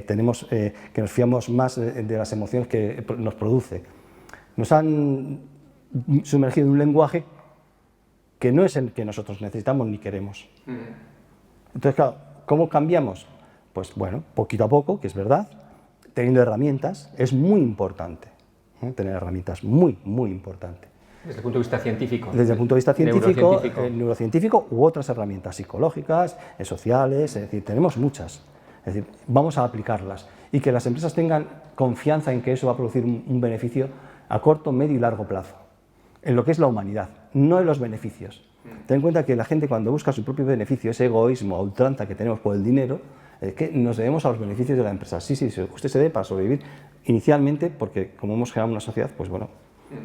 B: tenemos que nos fiamos más de las emociones que nos produce. Nos han sumergido en un lenguaje que no es el que nosotros necesitamos ni queremos. Entonces, claro, ¿cómo cambiamos? Pues bueno, poquito a poco, que es verdad, teniendo herramientas, es muy importante, tener herramientas, muy, muy importante.
A: Desde el punto de vista científico.
B: Desde el punto de vista científico, neurocientífico u otras herramientas psicológicas, sociales, es decir, tenemos muchas. Es decir, vamos a aplicarlas y que las empresas tengan confianza en que eso va a producir un beneficio a corto, medio y largo plazo, en lo que es la humanidad, no en los beneficios. Ten en cuenta que la gente cuando busca su propio beneficio, ese egoísmo a ultranza que tenemos por el dinero, es que nos debemos a los beneficios de la empresa. Sí, usted se debe para sobrevivir inicialmente, porque como hemos generado una sociedad, pues bueno,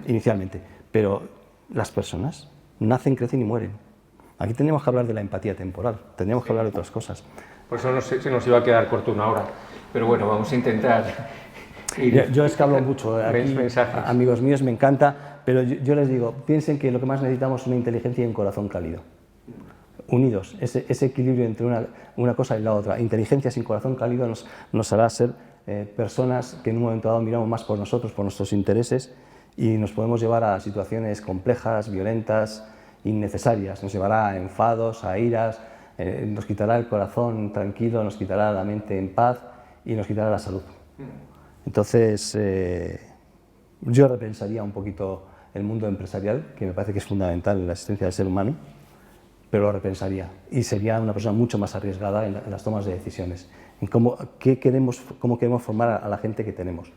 B: inicialmente. Pero las personas nacen, crecen y mueren. Aquí tenemos que hablar de la empatía temporal, tenemos que hablar de otras cosas.
A: Por eso se nos iba a quedar corto una hora, pero bueno, vamos a intentar...
B: Yo es que hablo mucho, aquí, amigos míos, me encanta, pero yo les digo, piensen que lo que más necesitamos es una inteligencia y un corazón cálido. Unidos, ese equilibrio entre una cosa y la otra. Inteligencia sin corazón cálido nos hará ser personas que en un momento dado miramos más por nosotros, por nuestros intereses, y nos podemos llevar a situaciones complejas, violentas, innecesarias. Nos llevará a enfados, a iras, nos quitará el corazón tranquilo, nos quitará la mente en paz y nos quitará la salud. Entonces, yo repensaría un poquito el mundo empresarial, que me parece que es fundamental en la existencia del ser humano, pero lo repensaría y sería una persona mucho más arriesgada en las tomas de decisiones, en cómo queremos formar a la gente que tenemos.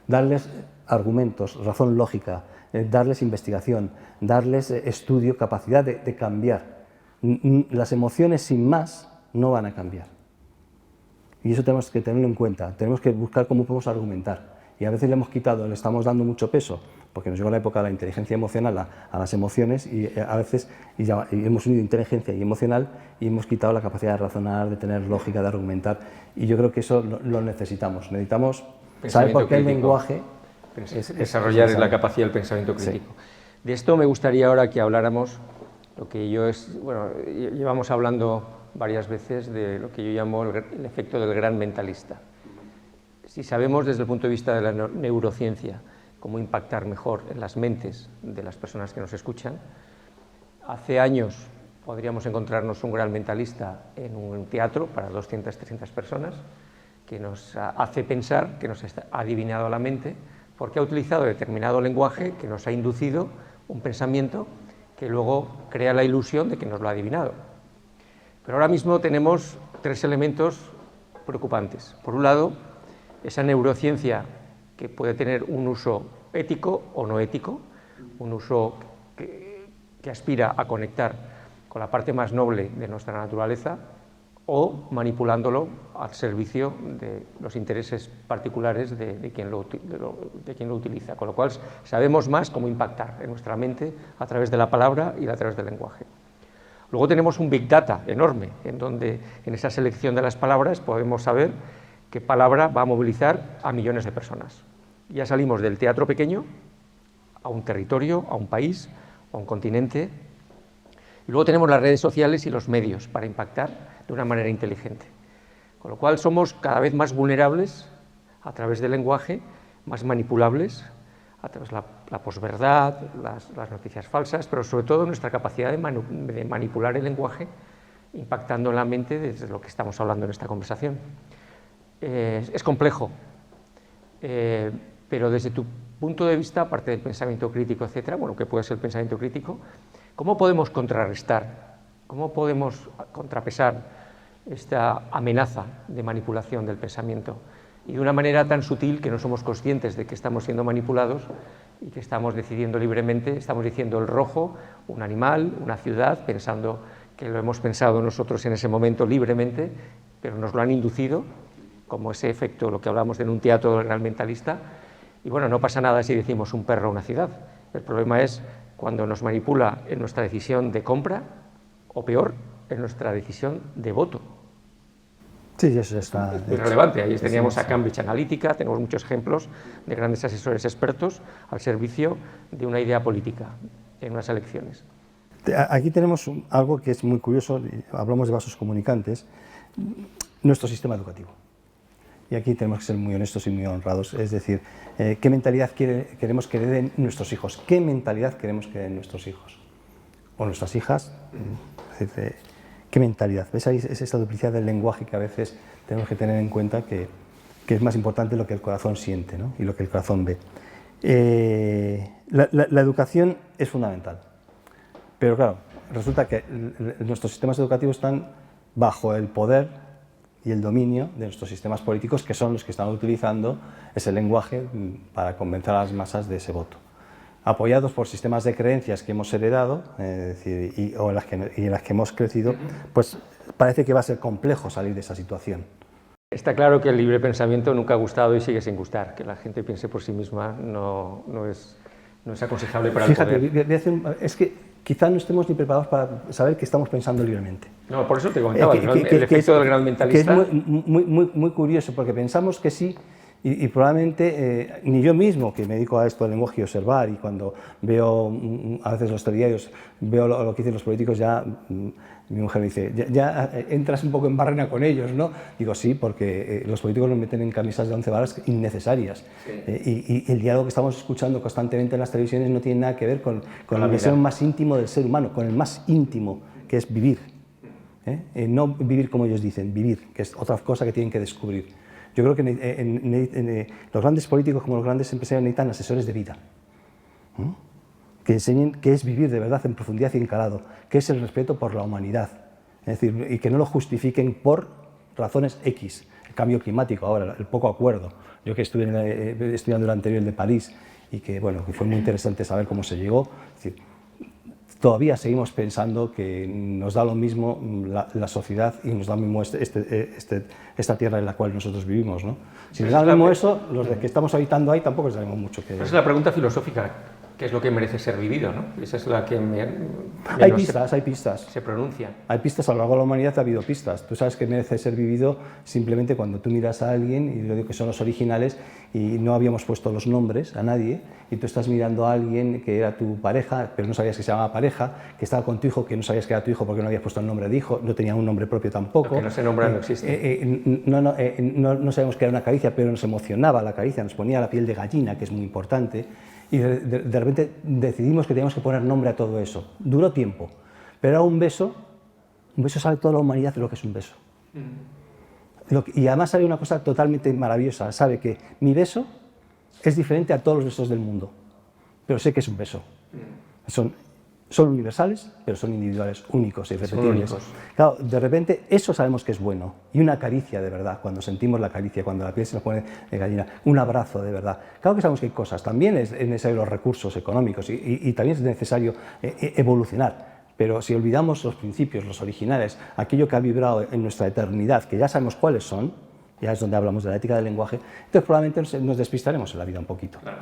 B: Darles argumentos, razón lógica, darles investigación, darles estudio, capacidad de cambiar. Las emociones sin más no van a cambiar. Y eso tenemos que tenerlo en cuenta, tenemos que buscar cómo podemos argumentar. Y a veces le estamos dando mucho peso, porque nos llegó la época de la inteligencia emocional a las emociones, y a veces y hemos unido inteligencia y emocional y hemos quitado la capacidad de razonar, de tener lógica, de argumentar. Y yo creo que eso lo necesitamos. Necesitamos saber por qué el lenguaje...
A: Desarrollar la capacidad del pensamiento crítico. Sí. De esto me gustaría ahora que habláramos, llevamos hablando varias veces de lo que yo llamo el efecto del gran mentalista. Si sabemos desde el punto de vista de la neurociencia cómo impactar mejor en las mentes de las personas que nos escuchan, hace años podríamos encontrarnos un gran mentalista en un teatro para 200, 300 personas que nos hace pensar que nos ha adivinado la mente porque ha utilizado determinado lenguaje que nos ha inducido un pensamiento que luego crea la ilusión de que nos lo ha adivinado. Pero ahora mismo tenemos tres elementos preocupantes. Por un lado, esa neurociencia que puede tener un uso ético o no ético, un uso que aspira a conectar con la parte más noble de nuestra naturaleza o manipulándolo al servicio de los intereses particulares de quien lo utiliza. Con lo cual sabemos más cómo impactar en nuestra mente a través de la palabra y a través del lenguaje. Luego tenemos un Big Data enorme, en donde en esa selección de las palabras podemos saber qué palabra va a movilizar a millones de personas. Ya salimos del teatro pequeño a un territorio, a un país, a un continente. Y luego tenemos las redes sociales y los medios para impactar de una manera inteligente. Con lo cual somos cada vez más vulnerables a través del lenguaje, más manipulables, a través de la posverdad, las noticias falsas, pero sobre todo nuestra capacidad de manipular el lenguaje impactando en la mente desde lo que estamos hablando en esta conversación. Es complejo, pero desde tu punto de vista, aparte del pensamiento crítico, etcétera, bueno, que puede ser el pensamiento crítico, ¿cómo podemos contrarrestar, cómo podemos contrapesar esta amenaza de manipulación del pensamiento, y de una manera tan sutil que no somos conscientes de que estamos siendo manipulados y que estamos decidiendo libremente, estamos diciendo el rojo, un animal, una ciudad, pensando que lo hemos pensado nosotros en ese momento libremente, pero nos lo han inducido, como ese efecto, lo que hablamos en un teatro del gran mentalista. Y bueno, no pasa nada si decimos un perro o una ciudad. El problema es cuando nos manipula en nuestra decisión de compra, o peor, en nuestra decisión de voto.
B: Sí, eso está...
A: Es muy relevante. Ahí teníamos a Cambridge Analytica, tenemos muchos ejemplos de grandes asesores expertos al servicio de una idea política en unas elecciones.
B: Aquí tenemos algo que es muy curioso, hablamos de vasos comunicantes, nuestro sistema educativo. Y aquí tenemos que ser muy honestos y muy honrados, es decir, ¿qué mentalidad queremos que den nuestros hijos? ¿Qué mentalidad queremos que den nuestros hijos? O nuestras hijas. ¿Qué mentalidad? ¿Ves ahí? Es esta duplicidad del lenguaje que a veces tenemos que tener en cuenta que es más importante lo que el corazón siente, ¿no? Y lo que el corazón ve. La educación es fundamental, pero claro, resulta que nuestros sistemas educativos están bajo el poder y el dominio de nuestros sistemas políticos, que son los que están utilizando ese lenguaje para convencer a las masas de ese voto. Apoyados por sistemas de creencias que hemos heredado en las que hemos crecido, pues parece que va a ser complejo salir de esa situación.
A: Está claro que el libre pensamiento nunca ha gustado y sigue sin gustar. Que la gente piense por sí misma no es aconsejable para el poder.
B: Fíjate, es que quizá no estemos ni preparados para saber que estamos pensando libremente.
A: No, por eso te comentaba, el efecto del gran mentalista.
B: Que es muy curioso, porque pensamos que sí. Y probablemente ni yo mismo, que me dedico a esto del lenguaje y observar, y cuando veo a veces los telediarios, veo lo que dicen los políticos, ya mi mujer me dice, ya entras un poco en barrena con ellos, ¿no? Digo, sí, porque los políticos nos meten en camisas de 11 varas innecesarias. Sí. Y el diálogo que estamos escuchando constantemente en las televisiones no tiene nada que ver con el deseo más íntimo del ser humano, con el más íntimo, que es vivir. No vivir como ellos dicen, vivir, que es otra cosa que tienen que descubrir. Yo creo que los grandes políticos como los grandes empresarios necesitan asesores de vida, que enseñen qué es vivir de verdad en profundidad y en calado, qué es el respeto por la humanidad, es decir, y que no lo justifiquen por razones X, el cambio climático ahora, el poco acuerdo. Yo que estuve estudiando el anterior de París y que, bueno, que fue muy interesante saber cómo se llegó, es decir, todavía seguimos pensando que nos da lo mismo la sociedad y nos da lo mismo esta tierra en la cual nosotros vivimos, ¿no? Si nos da lo mismo eso, los que estamos habitando ahí tampoco sabemos mucho que...
A: Esa es la pregunta filosófica, ¿qué es lo que merece ser vivido, ¿no? Esa es la que
B: hay pistas.
A: Se pronuncia.
B: Hay pistas, a lo largo de la humanidad ha habido pistas. Tú sabes que merece ser vivido simplemente cuando tú miras a alguien, y yo digo que son los originales, y no habíamos puesto los nombres a nadie, y tú estás mirando a alguien que era tu pareja, pero no sabías que se llamaba pareja, que estaba con tu hijo, que no sabías que era tu hijo porque no habías puesto el nombre de hijo, no tenía un nombre propio tampoco.
A: Lo que no se nombra no existe.
B: No sabemos que era una caricia, pero nos emocionaba la caricia, nos ponía la piel de gallina, que es muy importante, y de repente decidimos que teníamos que poner nombre a todo eso. Duró tiempo, pero era un beso sabe toda la humanidad de lo que es un beso. Y además sabe una cosa totalmente maravillosa, sabe que mi beso es diferente a todos los besos del mundo, pero sé que es un beso. Son universales, pero son individuales, únicos, irrepetibles. Claro, de repente eso sabemos que es bueno. Y una caricia de verdad, cuando sentimos la caricia, cuando la piel se nos pone de gallina, un abrazo de verdad. Claro que sabemos que hay cosas, también es necesario los recursos económicos y también es necesario evolucionar. Pero si olvidamos los principios, los originales, aquello que ha vibrado en nuestra eternidad, que ya sabemos cuáles son, ya es donde hablamos de la ética del lenguaje, entonces probablemente nos despistaremos en la vida un poquito.
A: Claro.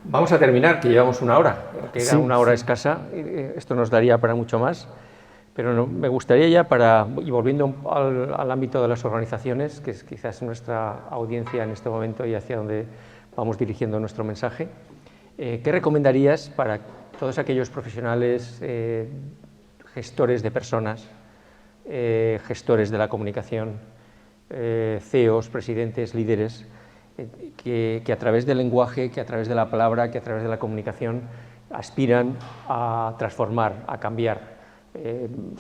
A: Vamos a terminar, que llevamos una hora, queda una hora escasa, esto nos daría para mucho más, pero me gustaría ya, y volviendo al ámbito de las organizaciones, que es quizás nuestra audiencia en este momento y hacia donde vamos dirigiendo nuestro mensaje, ¿qué recomendarías para todos aquellos profesionales, gestores de personas, gestores de la comunicación, CEOs, presidentes, líderes, que a través del lenguaje, que a través de la palabra, que a través de la comunicación aspiran a transformar, a cambiar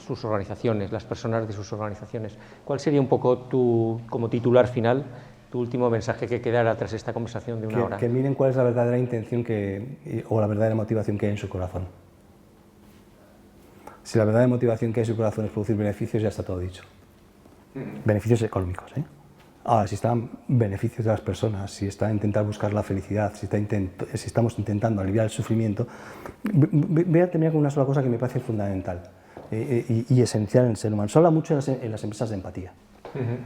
A: sus organizaciones, las personas de sus organizaciones? ¿Cuál sería un poco como titular final, tu último mensaje que quedara tras esta conversación de una hora?
B: Que miren cuál es la verdadera intención o la verdadera motivación que hay en su corazón. Si la verdadera motivación que hay en su corazón es producir beneficios, ya está todo dicho. Beneficios económicos, ¿eh? Ahora, si están beneficios de las personas, si está intentar buscar la felicidad, si estamos intentando aliviar el sufrimiento, voy a terminar con una sola cosa que me parece fundamental y esencial en el ser humano. Se habla mucho en las empresas de empatía.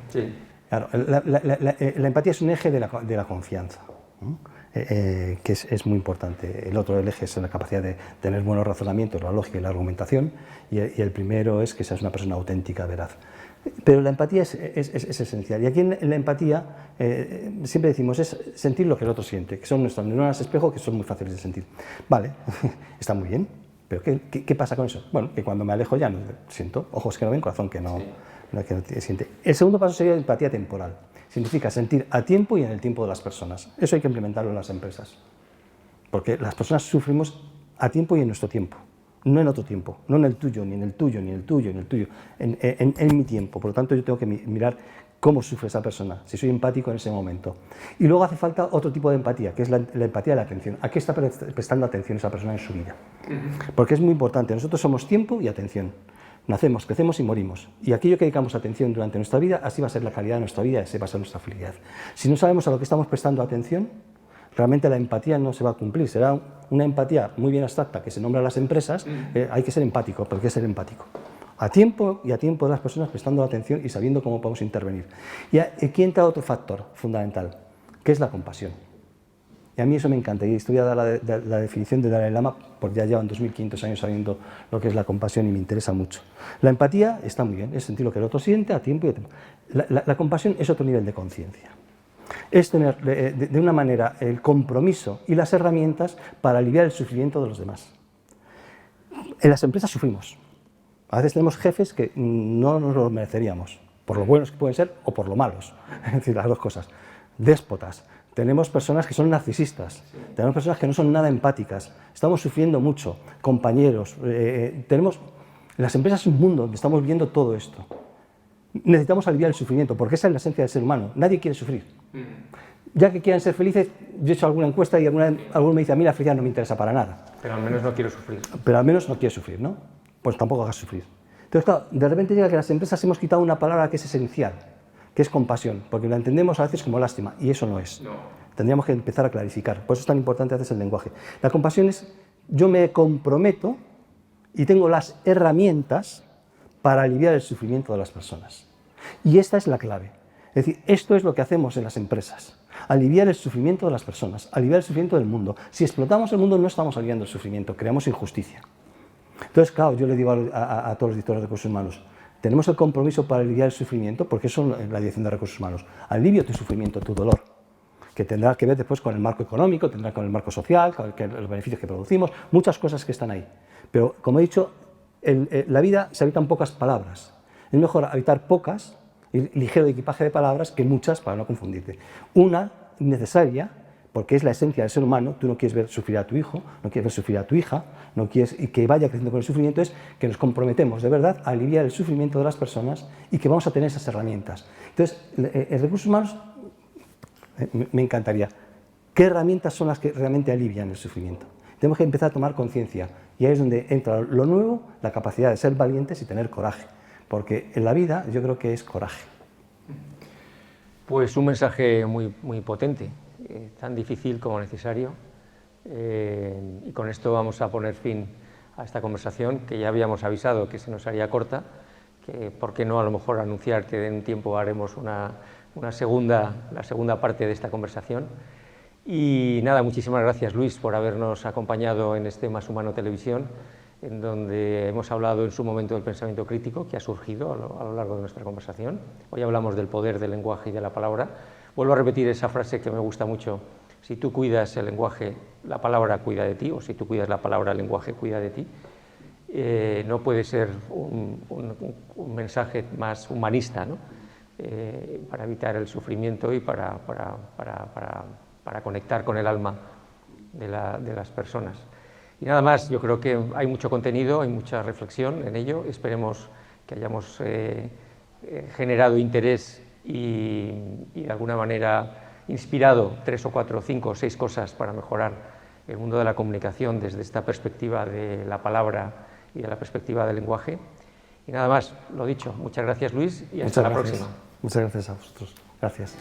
A: Sí.
B: Claro, la empatía es un eje de la confianza, ¿no? Que es muy importante. El otro eje es la capacidad de tener buenos razonamientos, la lógica y la argumentación, y el primero es que seas una persona auténtica, veraz. Pero la empatía es esencial. Y aquí en la empatía siempre decimos es sentir lo que el otro siente, que son nuestras neuronas espejo, que son muy fáciles de sentir. Vale, está muy bien, pero ¿qué pasa con eso? Bueno, que cuando me alejo ya no siento, ojos que no ven, corazón que no, que no siente. El segundo paso sería la empatía temporal. Significa sentir a tiempo y en el tiempo de las personas. Eso hay que implementarlo en las empresas. Porque las personas sufrimos a tiempo y en nuestro tiempo. No en otro tiempo, no en el tuyo, ni en el tuyo, ni en el tuyo, ni en el tuyo, en mi tiempo. Por lo tanto, yo tengo que mirar cómo sufre esa persona, si soy empático en ese momento. Y luego hace falta otro tipo de empatía, que es la empatía de la atención. ¿A qué está prestando atención esa persona en su vida? Porque es muy importante. Nosotros somos tiempo y atención. Nacemos, crecemos y morimos. Y aquello que dedicamos atención durante nuestra vida, así va a ser la calidad de nuestra vida, así va a ser nuestra felicidad. Si no sabemos a lo que estamos prestando atención, realmente la empatía no se va a cumplir. Será una empatía muy bien abstracta que se nombra a las empresas. Hay que ser empático, pero hay que ser empático. A tiempo y a tiempo de las personas prestando atención y sabiendo cómo podemos intervenir. Y aquí entra otro factor fundamental, que es la compasión. Y a mí eso me encanta. Y estoy a dar la definición de Dalai Lama, porque ya llevan 2500 años sabiendo lo que es la compasión y me interesa mucho. La empatía está muy bien, es sentir lo que el otro siente a tiempo y a tiempo. La compasión es otro nivel de conciencia. Es tener de una manera el compromiso y las herramientas para aliviar el sufrimiento de los demás. En las empresas sufrimos. A veces tenemos jefes que no nos lo mereceríamos, por lo buenos que pueden ser o por lo malos. Es decir, las dos cosas. Déspotas. Tenemos personas que son narcisistas. Tenemos personas que no son nada empáticas. Estamos sufriendo mucho. Compañeros. Las empresas es un mundo donde estamos viendo todo esto. Necesitamos aliviar el sufrimiento, porque esa es la esencia del ser humano. Nadie quiere sufrir. Ya que quieran ser felices, yo he hecho alguna encuesta y alguno me dice, a mí la felicidad no me interesa para nada.
A: Pero al menos no quiero sufrir.
B: Pero al menos no quiere sufrir, ¿no? Pues tampoco hagas sufrir. Entonces, claro, de repente llega que las empresas hemos quitado una palabra que es esencial, que es compasión, porque la entendemos a veces como lástima, y eso no es. No. Tendríamos que empezar a clarificar. Por eso es tan importante a veces el lenguaje. La compasión es, yo me comprometo y tengo las herramientas para aliviar el sufrimiento de las personas. Y esta es la clave. Es decir, esto es lo que hacemos en las empresas. Aliviar el sufrimiento de las personas, aliviar el sufrimiento del mundo. Si explotamos el mundo no estamos aliviando el sufrimiento, creamos injusticia. Entonces, claro, yo le digo a todos los directores de recursos humanos, tenemos el compromiso para aliviar el sufrimiento, porque eso es la dirección de recursos humanos. Alivio tu sufrimiento, tu dolor, que tendrá que ver después con el marco económico, tendrá con el marco social, con los beneficios que producimos, muchas cosas que están ahí. Pero, como he dicho, la vida se habita en pocas palabras. Es mejor habitar pocas, ligero equipaje de palabras, que muchas para no confundirte. Una necesaria, porque es la esencia del ser humano. Tú no quieres ver sufrir a tu hijo, no quieres ver sufrir a tu hija, no quieres que vaya creciendo con el sufrimiento, es que nos comprometemos de verdad a aliviar el sufrimiento de las personas y que vamos a tener esas herramientas. Entonces, en recursos humanos me encantaría. ¿Qué herramientas son las que realmente alivian el sufrimiento? Tenemos que empezar a tomar conciencia y ahí es donde entra lo nuevo, la capacidad de ser valientes y tener coraje. Porque en la vida yo creo que es coraje.
A: Pues un mensaje muy, muy potente, tan difícil como necesario. Y con esto vamos a poner fin a esta conversación, que ya habíamos avisado que se nos haría corta, que por qué no a lo mejor anunciar que en un tiempo haremos la segunda parte de esta conversación. Y nada, muchísimas gracias Luis por habernos acompañado en este Más Humano Televisión, en donde hemos hablado en su momento del pensamiento crítico que ha surgido a lo largo de nuestra conversación. Hoy hablamos del poder del lenguaje y de la palabra. Vuelvo a repetir esa frase que me gusta mucho: si tú cuidas el lenguaje, la palabra cuida de ti, o si tú cuidas la palabra, el lenguaje cuida de ti. No puede ser un mensaje más humanista, ¿no? Para evitar el sufrimiento y para conectar con el alma de las personas. Y nada más, yo creo que hay mucho contenido, hay mucha reflexión en ello. Esperemos que hayamos generado interés y de alguna manera inspirado 3 o 4 o 5 o 6 cosas para mejorar el mundo de la comunicación desde esta perspectiva de la palabra y de la perspectiva del lenguaje. Y nada más, lo dicho, muchas gracias Luis y hasta la próxima.
B: Muchas gracias a vosotros. Gracias.